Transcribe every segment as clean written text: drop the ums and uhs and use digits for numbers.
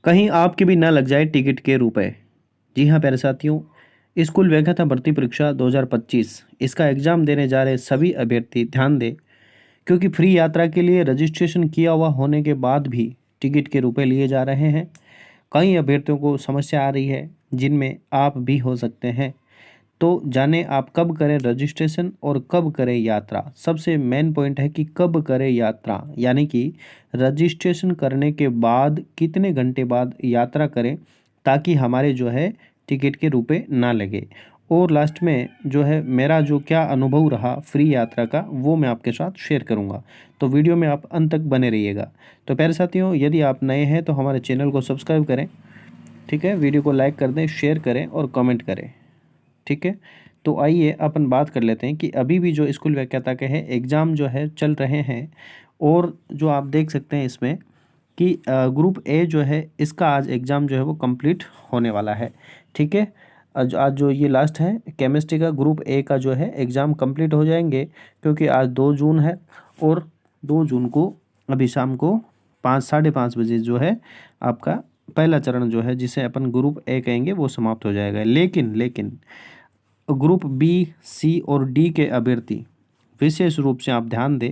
कहीं आपके भी ना लग जाए टिकट के रुपए। जी हाँ प्यारे साथियों, स्कूल व्याख्याता भर्ती परीक्षा 2025 इसका एग्जाम देने जा रहे सभी अभ्यर्थी ध्यान दें, क्योंकि फ्री यात्रा के लिए रजिस्ट्रेशन किया हुआ होने के बाद भी टिकट के रुपए लिए जा रहे हैं। कई अभ्यर्थियों को समस्या आ रही है, जिनमें आप भी हो सकते हैं। तो जाने आप कब करें रजिस्ट्रेशन और कब करें यात्रा। सबसे मेन पॉइंट है कि कब करें यात्रा, यानी कि रजिस्ट्रेशन करने के बाद कितने घंटे बाद यात्रा करें, ताकि हमारे जो है टिकट के रुपए ना लगे। और लास्ट में जो है मेरा जो क्या अनुभव रहा फ्री यात्रा का, वो मैं आपके साथ शेयर करूंगा। तो वीडियो में आप अंत तक बने रहिएगा। तो प्यारे साथियों, यदि आप नए हैं तो हमारे चैनल को सब्सक्राइब करें, ठीक है। वीडियो को लाइक कर दें, शेयर करें और कमेंट करें, ठीक है। तो आइए अपन बात कर लेते हैं कि अभी भी जो स्कूल व्याख्याता के हैं एग्ज़ाम जो है चल रहे हैं। और जो आप देख सकते हैं इसमें कि ग्रुप ए जो है इसका आज एग्ज़ाम जो है वो कंप्लीट होने वाला है, ठीक है। आज जो ये लास्ट है केमिस्ट्री का, ग्रुप ए का जो है एग्ज़ाम कंप्लीट हो जाएंगे, क्योंकि आज 2 जून है और 2 जून को अभी शाम को 5 साढ़े 5 बजे जो है आपका पहला चरण जो है जिसे अपन ग्रुप ए कहेंगे वो समाप्त हो जाएगा। लेकिन ग्रुप बी, सी और डी के अभ्यर्थी विशेष रूप से आप ध्यान दें।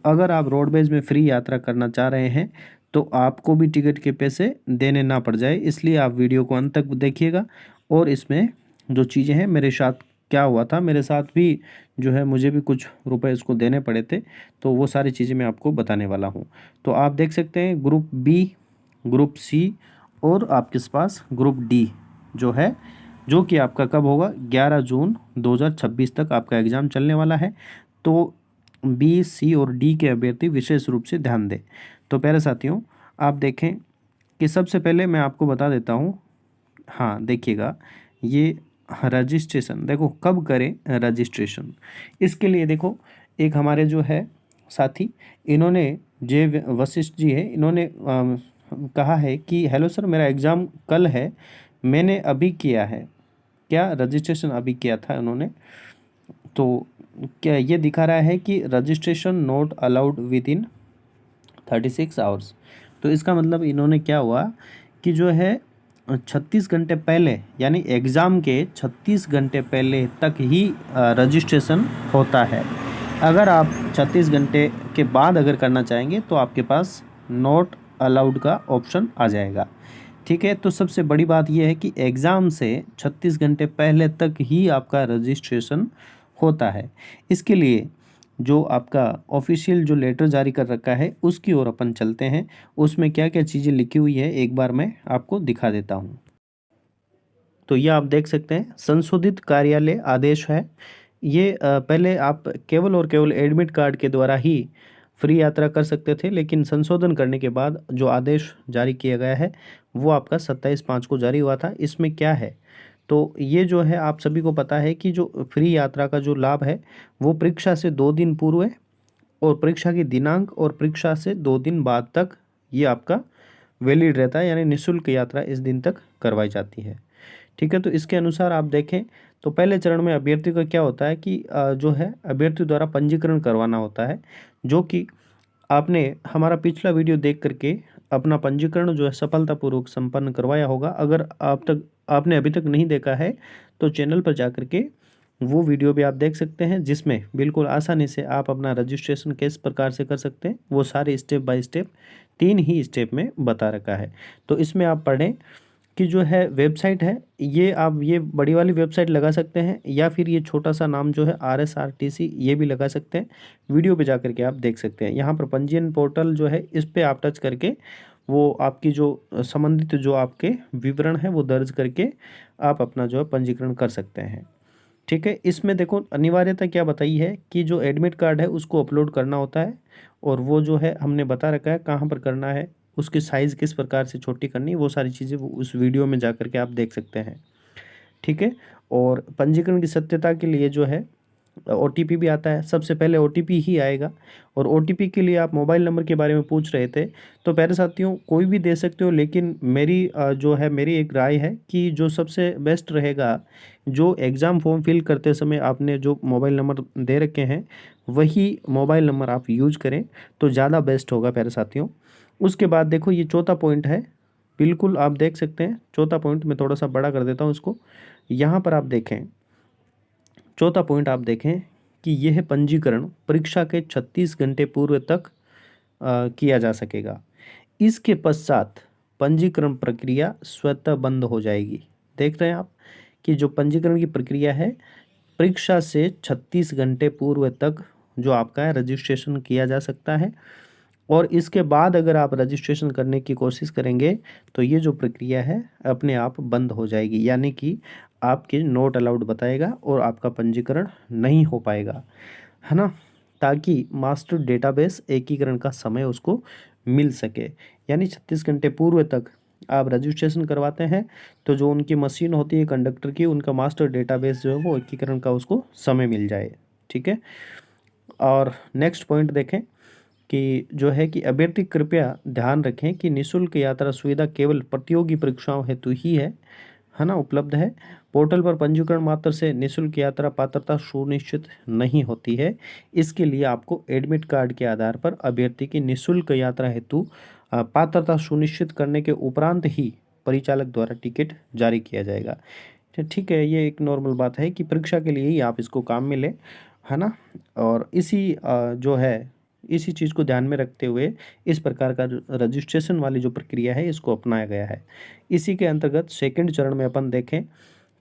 अगर आप रोडवेज में फ्री यात्रा करना चाह रहे हैं तो आपको भी टिकट के पैसे देने ना पड़ जाए, इसलिए आप वीडियो को अंत तक देखिएगा। और इसमें जो चीज़ें हैं, मेरे साथ क्या हुआ था, मेरे साथ भी जो है मुझे भी कुछ रुपए इसको देने पड़े थे, तो वो सारी चीज़ें मैं आपको बताने वाला हूँ। तो आप देख सकते हैं ग्रुप बी, ग्रुप सी और आपके पास ग्रुप डी जो है, जो कि आपका कब होगा 11 जून 2026 तक आपका एग्ज़ाम चलने वाला है। तो बी, सी और डी के अभ्यर्थी विशेष रूप से ध्यान दें। तो प्यारे साथियों, आप देखें कि सबसे पहले मैं आपको बता देता हूँ। हाँ देखिएगा, ये रजिस्ट्रेशन देखो कब करें रजिस्ट्रेशन। इसके लिए देखो, एक हमारे जो है साथी, इन्होंने जे वशिष्ठ जी है, इन्होंने कहा है कि हेलो सर, मेरा एग्ज़ाम कल है, मैंने अभी किया है। क्या रजिस्ट्रेशन अभी किया था उन्होंने। तो क्या ये दिखा रहा है कि registration not allowed with in 36 hours. तो इसका मतलब इन्होंने क्या हुआ कि जो है 36 घंटे पहले, यानी एग्ज़ाम के 36 घंटे पहले तक ही रजिस्ट्रेशन होता है। अगर आप 36 घंटे के बाद अगर करना चाहेंगे तो आपके पास नॉट अलाउड का ऑप्शन आ जाएगा, ठीक है। तो सबसे बड़ी बात यह है कि एग्ज़ाम से 36 घंटे पहले तक ही आपका रजिस्ट्रेशन होता है। इसके लिए जो आपका ऑफिशियल जो लेटर जारी कर रखा है उसकी ओर अपन चलते हैं। उसमें क्या क्या चीज़ें लिखी हुई है एक बार मैं आपको दिखा देता हूँ। तो ये आप देख सकते हैं संशोधित कार्यालय आदेश है। ये पहले आप केवल और केवल एडमिट कार्ड के द्वारा ही फ्री यात्रा कर सकते थे, लेकिन संशोधन करने के बाद जो आदेश जारी किया गया है वो आपका 27/5 को जारी हुआ था। इसमें क्या है, तो ये जो है आप सभी को पता है कि जो फ्री यात्रा का जो लाभ है वो परीक्षा से 2 दिन पूर्व है और परीक्षा की दिनांक और परीक्षा से 2 दिन बाद तक ये आपका वैलिड रहता है, यानी निःशुल्क यात्रा इस दिन तक करवाई जाती है, ठीक है। तो इसके अनुसार आप देखें तो पहले चरण में अभ्यर्थी का क्या होता है कि जो है अभ्यर्थी द्वारा पंजीकरण करवाना होता है, जो कि आपने हमारा पिछला वीडियो देख करके अपना पंजीकरण जो है सफलतापूर्वक संपन्न करवाया होगा। अगर आपने अभी तक नहीं देखा है तो चैनल पर जा करके वो वीडियो भी आप देख सकते हैं, जिसमें बिल्कुल आसानी से आप अपना रजिस्ट्रेशन किस प्रकार से कर सकते हैं वो सारे step by step 3 he step में बता रखा है। तो इसमें आप पढ़ें कि जो है वेबसाइट है, ये आप ये बड़ी वाली वेबसाइट लगा सकते हैं, या फिर ये छोटा सा नाम जो है RSRTC ये भी लगा सकते हैं। वीडियो पे जा करके आप देख सकते हैं। यहाँ पर पंजीयन पोर्टल जो है इस पे आप टच करके वो आपकी जो संबंधित जो आपके विवरण है वो दर्ज करके आप अपना जो है पंजीकरण कर सकते हैं, ठीक है। इसमें देखो अनिवार्यता क्या बताई है कि जो एडमिट कार्ड है उसको अपलोड करना होता है, और वो जो है हमने बता रखा है कहाँ पर करना है, उसकी साइज़ किस प्रकार से छोटी करनी है, वो सारी चीज़ें वो उस वीडियो में जा कर के आप देख सकते हैं, ठीक है। और पंजीकरण की सत्यता के लिए जो है OTP भी आता है, सबसे पहले OTP ही आएगा। और OTP के लिए आप मोबाइल नंबर के बारे में पूछ रहे थे, तो प्यारे साथियों कोई भी दे सकते हो, लेकिन मेरी जो है मेरी एक राय है कि जो सबसे बेस्ट रहेगा, जो एग्ज़ाम फॉर्म फिल करते समय आपने जो मोबाइल नंबर दे रखे हैं वही मोबाइल नंबर आप यूज करें तो ज़्यादा बेस्ट होगा प्यारे साथियों। उसके बाद देखो ये चौथा पॉइंट है बिल्कुल आप देख सकते हैं। चौथा पॉइंट मैं थोड़ा सा बड़ा कर देता हूँ इसको। यहाँ पर आप देखें, चौथा पॉइंट आप देखें कि यह पंजीकरण परीक्षा के 36 घंटे पूर्व तक किया जा सकेगा। इसके पश्चात पंजीकरण प्रक्रिया स्वतः बंद हो जाएगी। देख रहे हैं आप कि जो पंजीकरण की प्रक्रिया है, परीक्षा से 36 घंटे पूर्व तक जो आपका है रजिस्ट्रेशन किया जा सकता है, और इसके बाद अगर आप रजिस्ट्रेशन करने की कोशिश करेंगे तो ये जो प्रक्रिया है अपने आप बंद हो जाएगी, यानी कि आपके नॉट अलाउड बताएगा और आपका पंजीकरण नहीं हो पाएगा, है ना, ताकि मास्टर डेटाबेस एकीकरण का समय उसको मिल सके। यानी 36 घंटे पूर्व तक आप रजिस्ट्रेशन करवाते हैं तो जो उनकी मशीन होती है कंडक्टर की, उनका मास्टर डेटाबेस जो है वो एकीकरण का उसको समय मिल जाए। ठीक है। और नेक्स्ट पॉइंट देखें कि जो है कि अभ्यर्थी कृपया ध्यान रखें कि निःशुल्क यात्रा सुविधा केवल प्रतियोगी परीक्षाओं हेतु ही है ना, उपलब्ध है। पोर्टल पर पंजीकरण मात्र से निःशुल्क यात्रा पात्रता सुनिश्चित नहीं होती है। इसके लिए आपको एडमिट कार्ड के आधार पर अभ्यर्थी की निःशुल्क यात्रा हेतु पात्रता सुनिश्चित करने के उपरांत ही परिचालक द्वारा टिकट जारी किया जाएगा। ठीक है, ये एक नॉर्मल बात है कि परीक्षा के लिए ही आप इसको काम में लें, है ना। और जो है इसी चीज़ को ध्यान में रखते हुए इस प्रकार का रजिस्ट्रेशन वाली जो प्रक्रिया है इसको अपनाया गया है। इसी के अंतर्गत सेकंड चरण में अपन देखें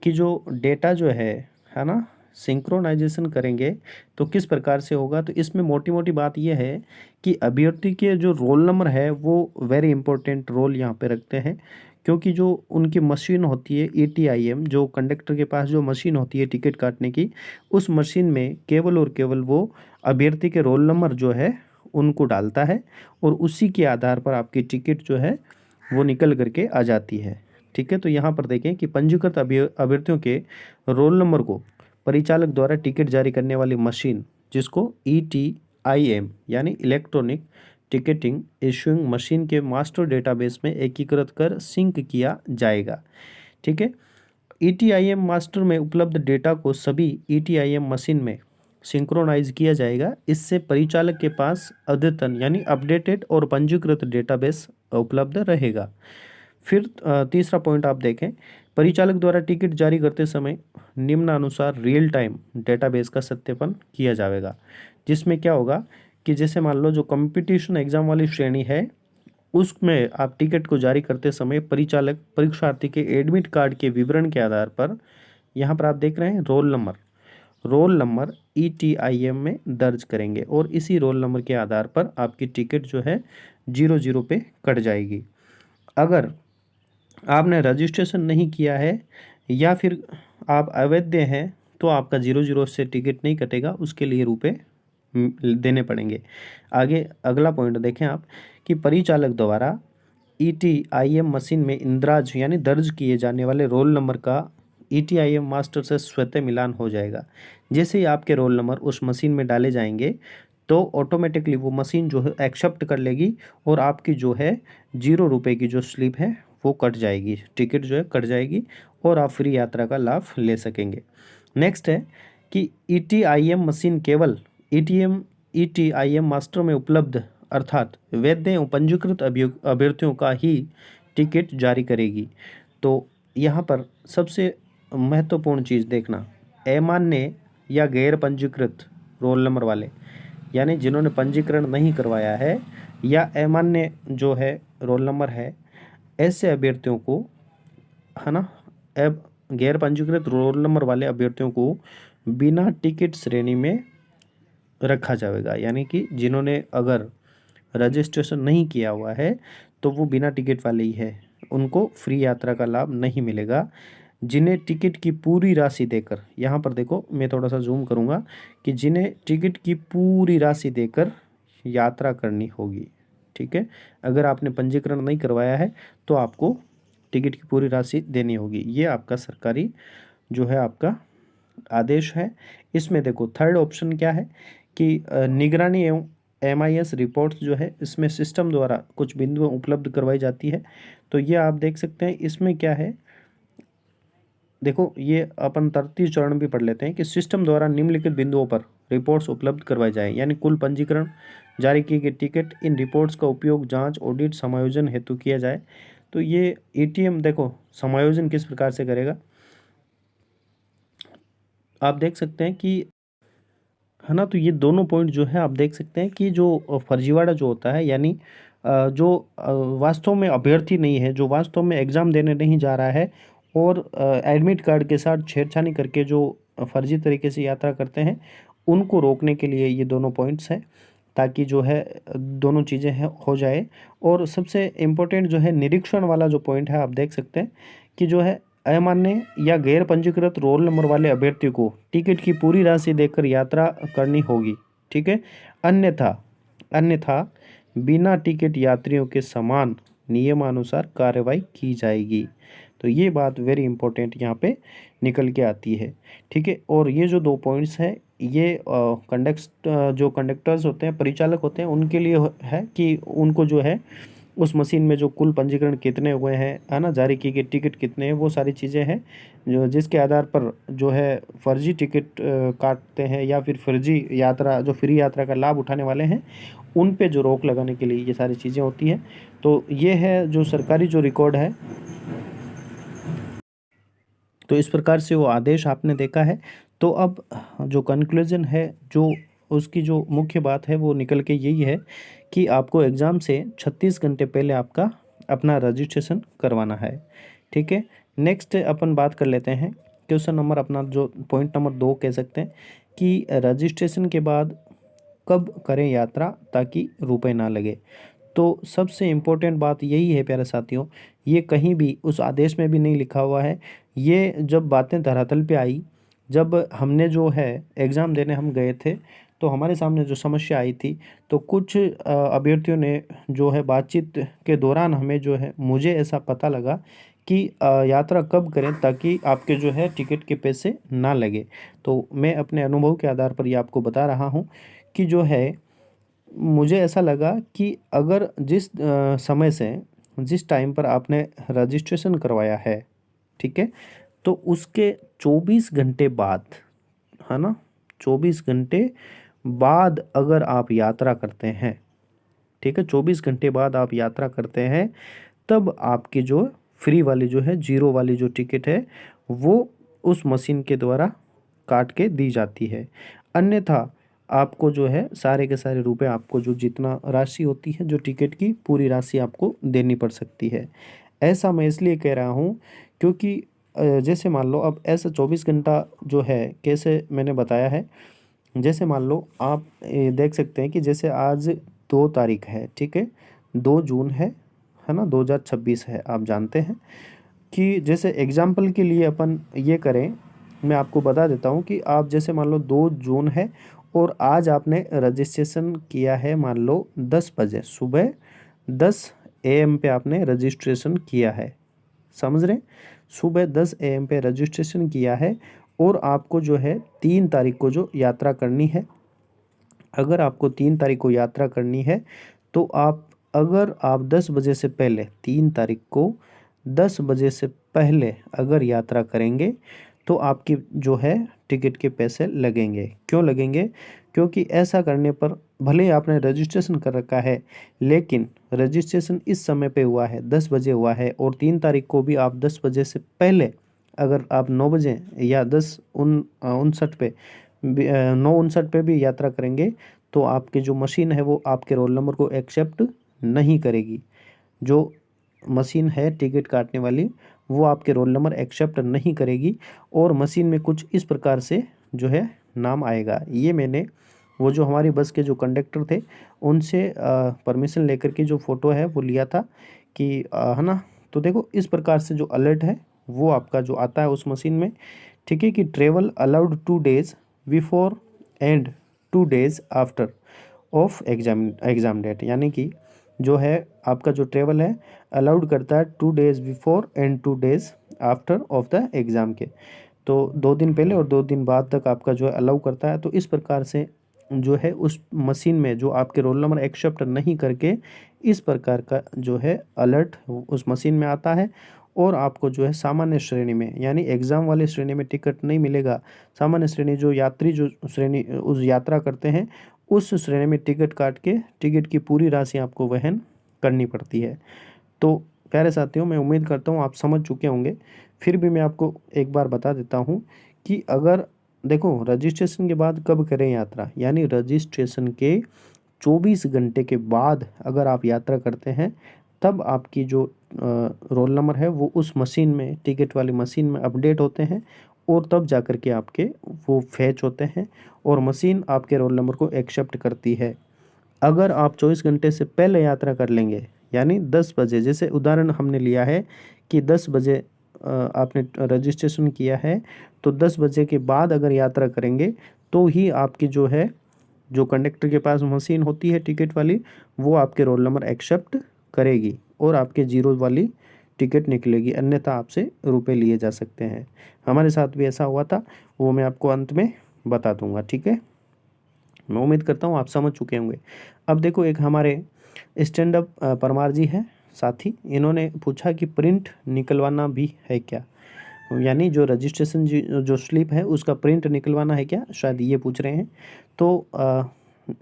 कि जो डेटा जो है ना, सिंक्रोनाइजेशन करेंगे तो किस प्रकार से होगा। तो इसमें मोटी मोटी बात यह है कि अभ्यर्थी के जो रोल नंबर है वो वेरी इंपॉर्टेंट रोल यहाँ पे रखते हैं, क्योंकि जो उनकी मशीन होती है ETIM, जो कंडक्टर के पास जो मशीन होती है टिकट काटने की, उस मशीन में केवल और केवल वो अभ्यर्थी के रोल नंबर जो है उनको डालता है और उसी के आधार पर आपकी टिकट जो है वो निकल करके आ जाती है। ठीक है। तो यहाँ पर देखें कि पंजीकृत अभ्यर्थियों के रोल नंबर को परिचालक द्वारा टिकट जारी करने वाली मशीन, जिसको ETIM यानी इलेक्ट्रॉनिक टिकटिंग इशूइंग मशीन के मास्टर डेटाबेस में एकीकृत कर सिंक किया जाएगा। ठीक है। ETIM मास्टर में उपलब्ध डेटा को सभी ETIM मशीन में सिंक्रोनाइज किया जाएगा। इससे परिचालक के पास अद्यतन यानी अपडेटेड और पंजीकृत डेटाबेस उपलब्ध रहेगा। फिर तीसरा पॉइंट आप देखें, परिचालक द्वारा टिकट जारी करते समय निम्नानुसार रियल टाइम डेटाबेस का सत्यापन किया जाएगा, जिसमें क्या होगा कि जैसे मान लो जो कंपटीशन एग्जाम वाली श्रेणी है उसमें आप टिकट को जारी करते समय परिचालक परीक्षार्थी के एडमिट कार्ड के विवरण के आधार पर, यहाँ पर आप देख रहे हैं रोल नंबर ETIM में दर्ज करेंगे और इसी रोल नंबर के आधार पर आपकी टिकट जो है 00 पे कट जाएगी। अगर आपने रजिस्ट्रेशन नहीं किया है या फिर आप अवैध हैं तो आपका 00 से टिकट नहीं कटेगा, उसके लिए रुपए देने पड़ेंगे। आगे अगला पॉइंट देखें आप कि परिचालक द्वारा ETIM मशीन में इंद्राज यानी दर्ज किए जाने वाले रोल नंबर का ETIM मास्टर से स्वतः मिलान हो जाएगा। जैसे ही आपके रोल नंबर उस मशीन में डाले जाएंगे तो ऑटोमेटिकली वो मशीन जो है एक्सेप्ट कर लेगी और आपकी जो है 0 रुपये की जो स्लिप है वो कट जाएगी, टिकट जो है कट जाएगी और आप फ्री यात्रा का लाभ ले सकेंगे। नेक्स्ट है कि ETIM मशीन केवल ETIM मास्टर में उपलब्ध अर्थात वैध एवं पंजीकृत अभ्यर्थियों का ही टिकट जारी करेगी। तो यहाँ पर सबसे महत्वपूर्ण चीज़ देखना, अमान्य या गैर पंजीकृत रोल नंबर वाले यानी जिन्होंने पंजीकरण नहीं करवाया है या अमान्य जो है रोल नंबर है, ऐसे अभ्यर्थियों को, है ना, अब गैर पंजीकृत रोल नंबर वाले अभ्यर्थियों को बिना टिकट श्रेणी में रखा जाएगा। यानी कि जिन्होंने अगर रजिस्ट्रेशन नहीं किया हुआ है तो वो बिना टिकट वाले ही है, उनको फ्री यात्रा का लाभ नहीं मिलेगा। जिन्हें टिकट की पूरी राशि देकर, यहाँ पर देखो मैं थोड़ा सा जूम करूँगा कि जिन्हें टिकट की पूरी राशि देकर यात्रा करनी होगी। ठीक है। अगर आपने पंजीकरण नहीं करवाया है तो आपको टिकट की पूरी राशि देनी होगी। ये आपका सरकारी जो है आपका आदेश है। इसमें देखो थर्ड ऑप्शन क्या है कि निगरानी एवं MIS रिपोर्ट्स जो है इसमें सिस्टम द्वारा कुछ बिंदुएं उपलब्ध करवाई जाती है। तो ये आप देख सकते हैं इसमें क्या है, देखो ये अपन तरतीब चरण भी पढ़ लेते हैं कि सिस्टम द्वारा निम्नलिखित बिंदुओं पर रिपोर्ट्स उपलब्ध करवाई जाए, यानी कुल पंजीकरण, जारी किए गए टिकट, इन रिपोर्ट्स का उपयोग जांच, ऑडिट, समायोजन हेतु किया जाए। तो तो ये एटीएम देखो समायोजन किस प्रकार से करेगा, आप देख सकते हैं कि है ना। तो ये दोनों पॉइंट जो है आप देख सकते हैं कि जो फर्जीवाड़ा जो होता है, यानी जो वास्तव में अभ्यर्थी नहीं है, जो वास्तव में एग्ज़ाम देने नहीं जा रहा है और एडमिट कार्ड के साथ छेड़छानी करके जो फर्जी तरीके से यात्रा करते हैं, उनको रोकने के लिए ये दोनों पॉइंट्स हैं, ताकि जो है दोनों चीज़ें हैं हो जाए। और सबसे इम्पोर्टेंट जो है निरीक्षण वाला जो पॉइंट है, आप देख सकते हैं कि जो है अमान्य या गैर पंजीकृत रोल नंबर वाले अभ्यर्थी को टिकट की पूरी राशि देकर यात्रा करनी होगी, ठीक है। अन्यथा अन्यथा बिना टिकट यात्रियों के समान नियमानुसार कार्रवाई की जाएगी। तो ये बात वेरी इंपॉर्टेंट यहाँ पे निकल के आती है, ठीक है। और ये जो दो पॉइंट्स हैं, ये जो कंडक्टर्स होते हैं, परिचालक होते हैं, उनके लिए है कि उनको जो है उस मशीन में जो कुल पंजीकरण कितने हुए हैं, है ना, जारी की गई टिकट कितने हैं, वो सारी चीज़ें हैं जो जिसके आधार पर जो है फर्जी टिकट काटते हैं या फिर फर्जी यात्रा, जो फ्री यात्रा का लाभ उठाने वाले हैं, उन पे जो रोक लगाने के लिए ये सारी चीज़ें होती हैं। तो ये है जो सरकारी जो रिकॉर्ड है। तो इस प्रकार से वो आदेश आपने देखा है। तो अब जो कंक्लूजन है, जो उसकी जो मुख्य बात है, वो निकल के यही है कि आपको एग्ज़ाम से 36 घंटे पहले आपका अपना रजिस्ट्रेशन करवाना है, ठीक है। नेक्स्ट अपन बात कर लेते हैं क्वेश्चन नंबर अपना जो पॉइंट नंबर 2 कह सकते हैं कि रजिस्ट्रेशन के बाद कब करें यात्रा ताकि रुपए ना लगे। तो सबसे इम्पोर्टेंट बात यही है प्यारे साथियों, ये कहीं भी उस आदेश में भी नहीं लिखा हुआ है। ये जब बातें धरातल पे आई, जब हमने जो है एग्ज़ाम देने हम गए थे, तो हमारे सामने जो समस्या आई थी, तो कुछ अभ्यर्थियों ने जो है बातचीत के दौरान हमें जो है, मुझे ऐसा पता लगा कि यात्रा कब करें ताकि आपके जो है टिकट के पैसे ना लगे। तो मैं अपने अनुभव के आधार पर ये आपको बता रहा हूँ कि जो है मुझे ऐसा लगा कि अगर समय से जिस टाइम पर आपने रजिस्ट्रेशन करवाया है, ठीक है, तो उसके 24 घंटे बाद, है ना, 24 घंटे बाद अगर आप यात्रा करते हैं, ठीक है, 24 घंटे बाद आप यात्रा करते हैं, तब आपकी जो फ्री वाली जो है, जीरो वाली जो टिकट है, वो उस मशीन के द्वारा काट के दी जाती है। अन्यथा आपको जो है सारे के सारे रुपए, आपको जो जितना राशि होती है जो टिकट की, पूरी राशि आपको देनी पड़ सकती है। ऐसा मैं इसलिए कह रहा हूँ क्योंकि जैसे मान लो अब ऐसा 24 घंटा जो है, कैसे मैंने बताया है, जैसे मान लो आप देख सकते हैं कि जैसे आज 2 तारीख है, ठीक है, 2 जून है ना, 2026 है। आप जानते हैं कि जैसे एग्जाम्पल के लिए अपन ये करें, मैं आपको बता देता हूँ कि आप जैसे मान लो 2 जून है और आज आपने रजिस्ट्रेशन किया है, मान लो 10 बजे सुबह, 10 AM पे आपने रजिस्ट्रेशन किया है, समझ रहे, सुबह 10 AM पे रजिस्ट्रेशन किया है और आपको जो है 3 तारीख को जो यात्रा करनी है, अगर आपको 3 तारीख को यात्रा करनी है, तो अगर आप 10 बजे से पहले, 3 तारीख को 10 बजे से पहले अगर यात्रा करेंगे, तो आपकी जो है टिकट के पैसे लगेंगे। क्यों लगेंगे? क्योंकि ऐसा करने पर भले ही आपने रजिस्ट्रेशन कर रखा है, लेकिन रजिस्ट्रेशन इस समय पे हुआ है, 10 बजे हुआ है, और 3 तारीख को भी आप 10 बजे से पहले अगर आप 9 बजे या 10:59 पे 9:59 पे भी यात्रा करेंगे, तो आपकी जो मशीन है वो आपके रोल नंबर को एक्सेप्ट नहीं करेगी। जो मशीन है टिकट काटने वाली, वो आपके रोल नंबर एक्सेप्ट नहीं करेगी और मशीन में कुछ इस प्रकार से जो है नाम आएगा। ये मैंने वो जो हमारी बस के जो कंडक्टर थे, उनसे परमिशन लेकर के जो फ़ोटो है वो लिया था कि है ना। तो देखो इस प्रकार से जो अलर्ट है वो आपका जो आता है उस मशीन में, ठीक है, कि travel allowed 2 days before and 2 days after of exam date, यानी कि जो है आपका जो ट्रेवल है अलाउड करता है 2 days before and 2 days after of the exam के। तो 2 दिन पहले और 2 दिन बाद तक आपका जो है अलाउ करता है। तो इस प्रकार से जो है उस मशीन में जो आपके रोल नंबर एक्सेप्ट नहीं करके, इस प्रकार का जो है अलर्ट उस मशीन में आता है और आपको जो है सामान्य श्रेणी में, यानी एग्ज़ाम वाले श्रेणी में टिकट नहीं मिलेगा। सामान्य श्रेणी जो यात्री जो श्रेणी उस यात्रा करते हैं, उस श्रेणी में टिकट काट के टिकट की पूरी राशि आपको वहन करनी पड़ती है। तो प्यारे साथियों, मैं उम्मीद करता हूँ आप समझ चुके होंगे। फिर भी मैं आपको एक बार बता देता हूँ कि अगर देखो रजिस्ट्रेशन के बाद कब करें यात्रा, यानी रजिस्ट्रेशन के 24 घंटे के बाद अगर आप यात्रा करते हैं तब आपकी जो रोल नंबर है वो उस मशीन में, टिकट वाली मशीन में अपडेट होते हैं और तब जा कर के आपके वो फैच होते हैं और मशीन आपके रोल नंबर को एक्सेप्ट करती है। अगर आप 24 घंटे से पहले यात्रा कर लेंगे, यानी 10 बजे, जैसे उदाहरण हमने लिया है कि 10 बजे आपने रजिस्ट्रेशन किया है, तो 10 बजे के बाद अगर यात्रा करेंगे तो ही आपकी जो है, जो कंडक्टर के पास मशीन होती है टिकट वाली, वो आपके रोल नंबर एक्सेप्ट करेगी और आपके जीरो वाली टिकट निकलेगी, अन्यथा आपसे रुपए लिए जा सकते हैं। हमारे साथ भी ऐसा हुआ था, वो मैं आपको अंत में बता दूंगा, ठीक है। मैं उम्मीद करता हूँ आप समझ चुके होंगे। अब देखो, एक हमारे स्टैंड अप परमार जी है साथी, इन्होंने पूछा कि प्रिंट निकलवाना भी है क्या, यानी जो रजिस्ट्रेशन जो स्लिप है उसका प्रिंट निकलवाना है क्या, शायद ये पूछ रहे हैं। तो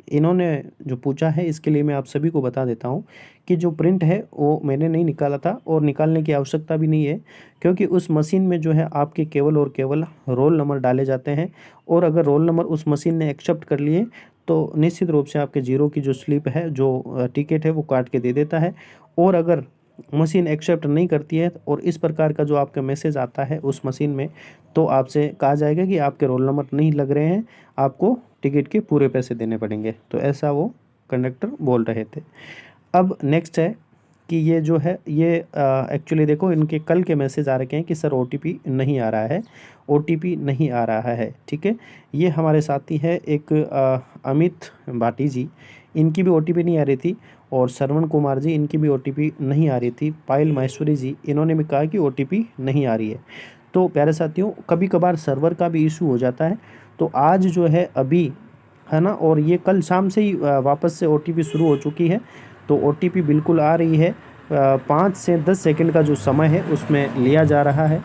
इन्होंने जो पूछा है इसके लिए मैं आप सभी को बता देता हूँ कि जो प्रिंट है वो मैंने नहीं निकाला था और निकालने की आवश्यकता भी नहीं है, क्योंकि उस मशीन में जो है आपके केवल और केवल रोल नंबर डाले जाते हैं और अगर रोल नंबर उस मशीन ने एक्सेप्ट कर लिए तो निश्चित रूप से आपके जीरो की जो स्लिप है, जो टिकट है, वो काट के दे देता है। और अगर मशीन एक्सेप्ट नहीं करती है और इस प्रकार का जो आपका मैसेज आता है उस मशीन में, तो आपसे कहा जाएगा कि आपके रोल नंबर नहीं लग रहे हैं, आपको टिकट के पूरे पैसे देने पड़ेंगे। तो ऐसा वो कंडक्टर बोल रहे थे। अब नेक्स्ट है कि ये जो है ये एक्चुअली देखो, इनके कल के मैसेज आ रखे हैं कि सर ओटीपी नहीं आ रहा है, ओटीपी नहीं आ रहा है, ठीक है। ये हमारे साथी है एक अमित भाटी जी, इनकी भी ओटीपी नहीं आ रही थी, और श्रवण कुमार जी, इनकी भी ओटीपी नहीं आ रही थी। पायल माहेश्वरी जी, इन्होंने भी कहा कि ओटीपी नहीं आ रही है। तो प्यारे साथियों, कभी कभार सर्वर का भी इशू हो जाता है। तो आज जो है अभी, है ना, और ये कल शाम से ही वापस से ओटीपी शुरू हो चुकी है। तो ओटीपी बिल्कुल आ रही है, 5 से 10 सेकंड का जो समय है उसमें लिया जा रहा है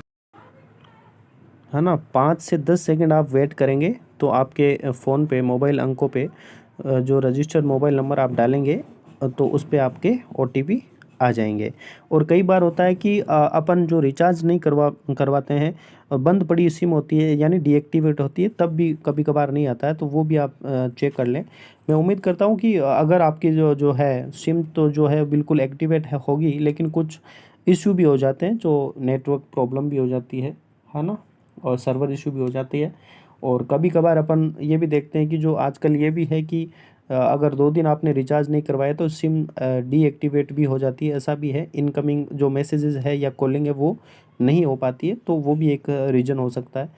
ना। 5 से 10 सेकंड आप वेट करेंगे तो आपके फ़ोन पे, मोबाइल अंकों पे जो रजिस्टर्ड मोबाइल नंबर आप डालेंगे तो उस पे आपके ओटीपी आ जाएंगे। और कई बार होता है कि अपन जो रिचार्ज नहीं करवाते हैं और बंद पड़ी सिम होती है, यानी डीएक्टिवेट होती है, तब भी कभी कभार नहीं आता है, तो वो भी आप चेक कर लें। मैं उम्मीद करता हूँ कि अगर आपकी जो जो है सिम तो जो है बिल्कुल एक्टिवेट होगी, लेकिन कुछ इश्यू भी हो जाते हैं, जो नेटवर्क प्रॉब्लम भी हो जाती है ना, और सर्वर इशू भी हो जाती है। और कभी कभार अपन ये भी देखते हैं कि जो आजकल ये भी है कि अगर 2 दिन आपने रिचार्ज नहीं करवाया तो सिम डीएक्टिवेट भी हो जाती है, ऐसा भी है। इनकमिंग जो मैसेजेस है या कॉलिंग है वो नहीं हो पाती है, तो वो भी एक रीज़न हो सकता है।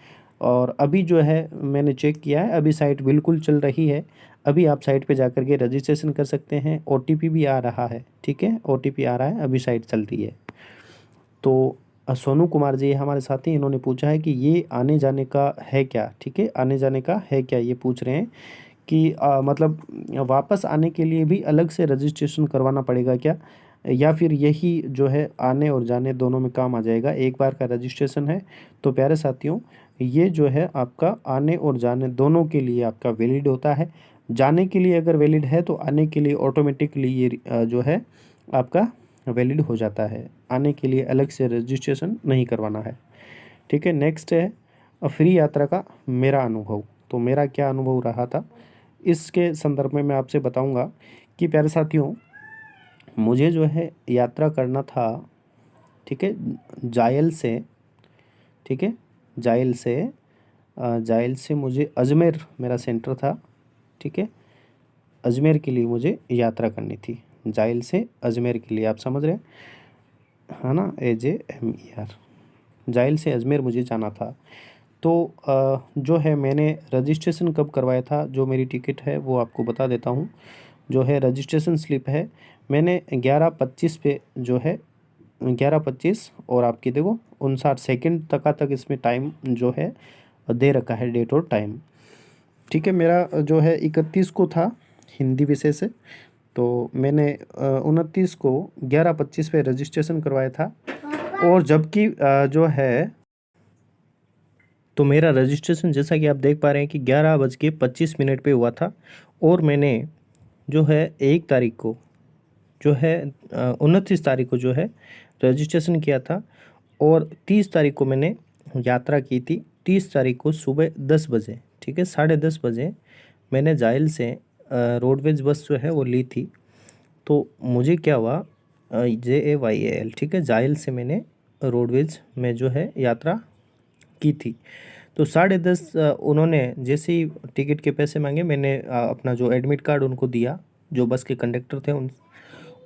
और अभी जो है मैंने चेक किया है, अभी साइट बिल्कुल चल रही है। अभी आप साइट पे जाकर के रजिस्ट्रेशन कर सकते हैं, ओटीपी भी आ रहा है, ठीक है, ओटीपी आ रहा है, अभी साइट चल रही है। तो सोनू कुमार जी हमारे साथी, इन्होंने पूछा है कि ये आने जाने का है क्या, ठीक है, आने जाने का है क्या, ये पूछ रहे हैं कि मतलब वापस आने के लिए भी अलग से रजिस्ट्रेशन करवाना पड़ेगा क्या, या फिर यही जो है आने और जाने दोनों में काम आ जाएगा, एक बार का रजिस्ट्रेशन है। तो प्यारे साथियों, ये जो है आपका आने और जाने दोनों के लिए आपका वैलिड होता है। जाने के लिए अगर वैलिड है तो आने के लिए ऑटोमेटिकली ये जो है आपका वैलिड हो जाता है। आने के लिए अलग से रजिस्ट्रेशन नहीं करवाना है, ठीक है। नेक्स्ट है फ्री यात्रा का मेरा अनुभव। तो मेरा क्या अनुभव रहा था, इसके संदर्भ में मैं आपसे बताऊंगा कि प्यारे साथियों, मुझे जो है यात्रा करना था, ठीक है, जायल से, ठीक है, जायल से जायल से मुझे अजमेर मेरा सेंटर था, ठीक है। अजमेर के लिए मुझे यात्रा करनी थी, जायल से अजमेर के लिए, आप समझ रहे हैं, है ना, AJMER, जाइल से अजमेर मुझे जाना था। तो जो है मैंने रजिस्ट्रेशन कब करवाया था, जो मेरी टिकट है वो आपको बता देता हूँ। जो है रजिस्ट्रेशन स्लिप है, मैंने 11:25 पे जो है 11:25 और आपकी देखो 59 सेकेंड तक इसमें टाइम जो है दे रखा है, डेट और टाइम, ठीक है। मेरा जो है 31 को था हिंदी विषय से, तो मैंने 29 को 11:25 पे रजिस्ट्रेशन करवाया था। और जबकि जो है, तो मेरा रजिस्ट्रेशन जैसा कि आप देख पा रहे हैं कि 11:25 पे हुआ था, और मैंने जो है 1 तारीख को जो है 29 तारीख को जो है रजिस्ट्रेशन किया था और 30 तारीख को मैंने यात्रा की थी। 30 तारीख को सुबह 10 बजे, ठीक है, 10:30 बजे मैंने जाइल से रोडवेज बस जो है वो ली थी। तो मुझे क्या हुआ, JAYAL, ठीक है, जाइल से मैंने रोडवेज में जो है यात्रा की थी। तो 10:30 उन्होंने जैसे ही टिकट के पैसे मांगे, मैंने अपना जो एडमिट कार्ड उनको दिया, जो बस के कंडक्टर थे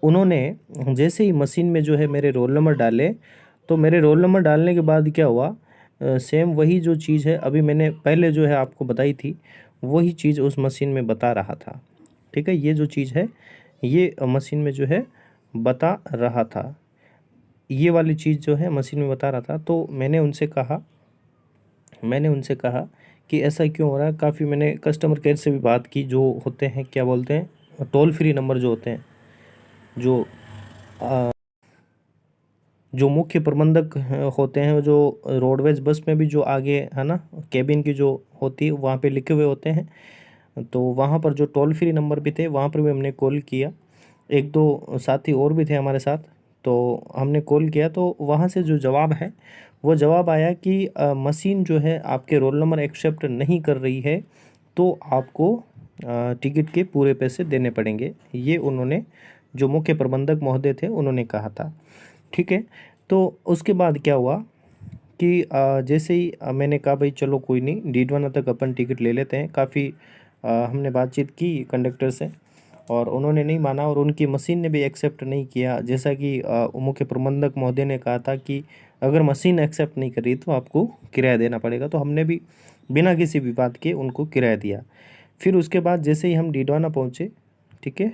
उन्होंने जैसे ही मशीन में जो है मेरे रोल नंबर डाले, तो मेरे रोल नंबर डालने के बाद क्या हुआ, सेम वही जो चीज़ है अभी मैंने पहले जो है आपको बताई थी, वही चीज़ उस मशीन में बता रहा था। ठीक है, ये जो चीज़ है ये मशीन में जो है बता रहा था, ये वाली चीज़ जो है मशीन में बता रहा था। तो मैंने उनसे कहा कि ऐसा क्यों हो रहा है। काफ़ी मैंने कस्टमर केयर से भी बात की, जो होते हैं क्या बोलते हैं, टोल फ्री नंबर जो होते हैं, जो जो मुख्य प्रबंधक होते हैं, जो रोडवेज बस में भी जो आगे है ना केबिन की जो होती है वहाँ पे लिखे हुए होते हैं, तो वहाँ पर जो टोल फ्री नंबर भी थे वहाँ पर भी हमने कॉल किया। एक दो साथी और भी थे हमारे साथ, तो हमने कॉल किया तो वहाँ से जो जवाब है वो जवाब आया कि मशीन जो है आपके रोल नंबर एक्सेप्ट नहीं कर रही है, तो आपको टिकट के पूरे पैसे देने पड़ेंगे। ये उन्होंने, जो मुख्य प्रबंधक महोदय थे, उन्होंने कहा था। ठीक है, तो उसके बाद क्या हुआ कि जैसे ही मैंने कहा भाई चलो कोई नहीं, डीडवाना तक अपन टिकट ले लेते हैं। काफ़ी हमने बातचीत की कंडक्टर से और उन्होंने नहीं माना और उनकी मशीन ने भी एक्सेप्ट नहीं किया। जैसा कि मुख्य प्रबंधक महोदय ने कहा था कि अगर मशीन एक्सेप्ट नहीं करी तो आपको किराया देना पड़ेगा, तो हमने भी बिना किसी भी बात के उनको किराया दिया। फिर उसके बाद जैसे ही हम डीडवाना पहुँचे, ठीक है,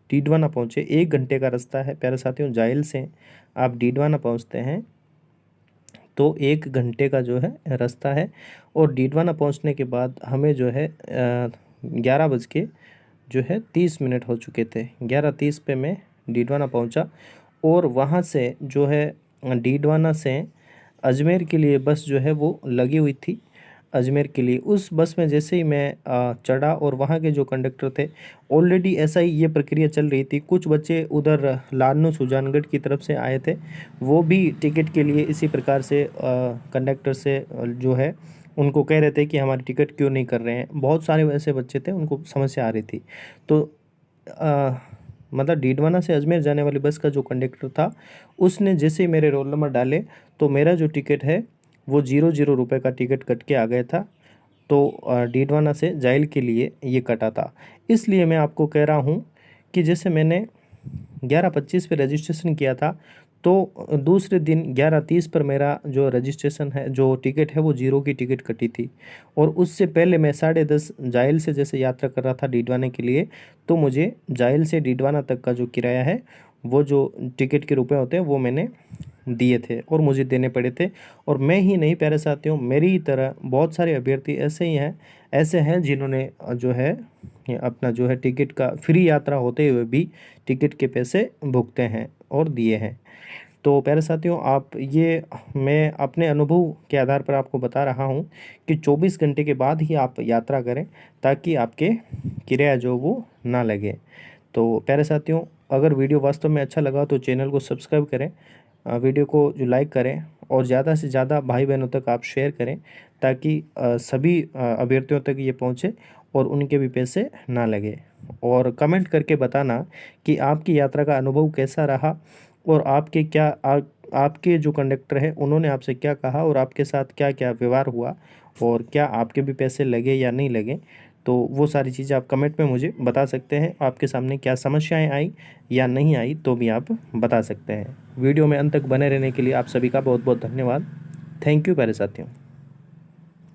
डीडवाना पहुँचे, 1 घंटे का रास्ता है प्यारे साथियों, जाइल से आप डीडवाना पहुँचते हैं तो 1 घंटे का जो है रास्ता है। और डीडवाना पहुंचने के बाद हमें जो है 11:30 हो चुके थे। 11:30 पे मैं डीडवाना पहुंचा और वहां से जो है डीडवाना से अजमेर के लिए बस जो है वो लगी हुई थी। अजमेर के लिए उस बस में जैसे ही मैं चढ़ा और वहाँ के जो कंडक्टर थे, ऑलरेडी ऐसा ही ये प्रक्रिया चल रही थी। कुछ बच्चे उधर लालनू सुजानगढ़ की तरफ से आए थे, वो भी टिकट के लिए इसी प्रकार से कंडक्टर से जो है उनको कह रहे थे कि हमारी टिकट क्यों नहीं कर रहे हैं। बहुत सारे ऐसे बच्चे थे, उनको समस्या आ रही थी। तो अ, मतलब डीडवाना से अजमेर जाने वाली बस का जो कंडक्टर था, उसने जैसे ही मेरे रोल नंबर डाले तो मेरा जो टिकट है वो 0 का टिकट कट के आ गया था। तो डीडवाना से जाइल के लिए ये कटा था। इसलिए मैं आपको कह रहा हूँ कि जैसे मैंने 11:25 पे रजिस्ट्रेशन किया था, तो दूसरे दिन 11:30 पर मेरा जो रजिस्ट्रेशन है, जो टिकट है, वो 0 की टिकट कटी थी। और उससे पहले मैं 10:30 जाइल से जैसे यात्रा कर रहा था डीडवाना के लिए, तो मुझे जाइल से डीडवाना तक का जो किराया है, वो जो टिकट के रुपए होते हैं वो मैंने दिए थे और मुझे देने पड़े थे। और मैं ही नहीं प्यारे साथियों, मेरी ही तरह बहुत सारे अभ्यर्थी ऐसे हैं जिन्होंने जो है अपना जो है टिकट का फ्री यात्रा होते हुए भी टिकट के पैसे भुगते हैं और दिए हैं। तो प्यारे साथियों, आप ये मैं अपने अनुभव के आधार पर आपको बता रहा हूँ कि 24 घंटे के बाद ही आप यात्रा करें, ताकि आपके किराया जो वो ना लगे। तो प्यारे साथियों, अगर वीडियो वास्तव में अच्छा लगा तो चैनल को सब्सक्राइब करें, वीडियो को जो लाइक करें और ज़्यादा से ज़्यादा भाई बहनों तक आप शेयर करें, ताकि सभी अभ्यर्थियों तक ये पहुँचे और उनके भी पैसे ना लगे। और कमेंट करके बताना कि आपकी यात्रा का अनुभव कैसा रहा और आपके जो कंडक्टर हैं उन्होंने आपसे क्या कहा और आपके साथ क्या क्या व्यवहार हुआ और क्या आपके भी पैसे लगे या नहीं लगे। तो वो सारी चीज़ें आप कमेंट में मुझे बता सकते हैं। आपके सामने क्या समस्याएं आई या नहीं आई तो भी आप बता सकते हैं। वीडियो में अंत तक बने रहने के लिए आप सभी का बहुत बहुत धन्यवाद। थैंक यू प्यारे साथियों।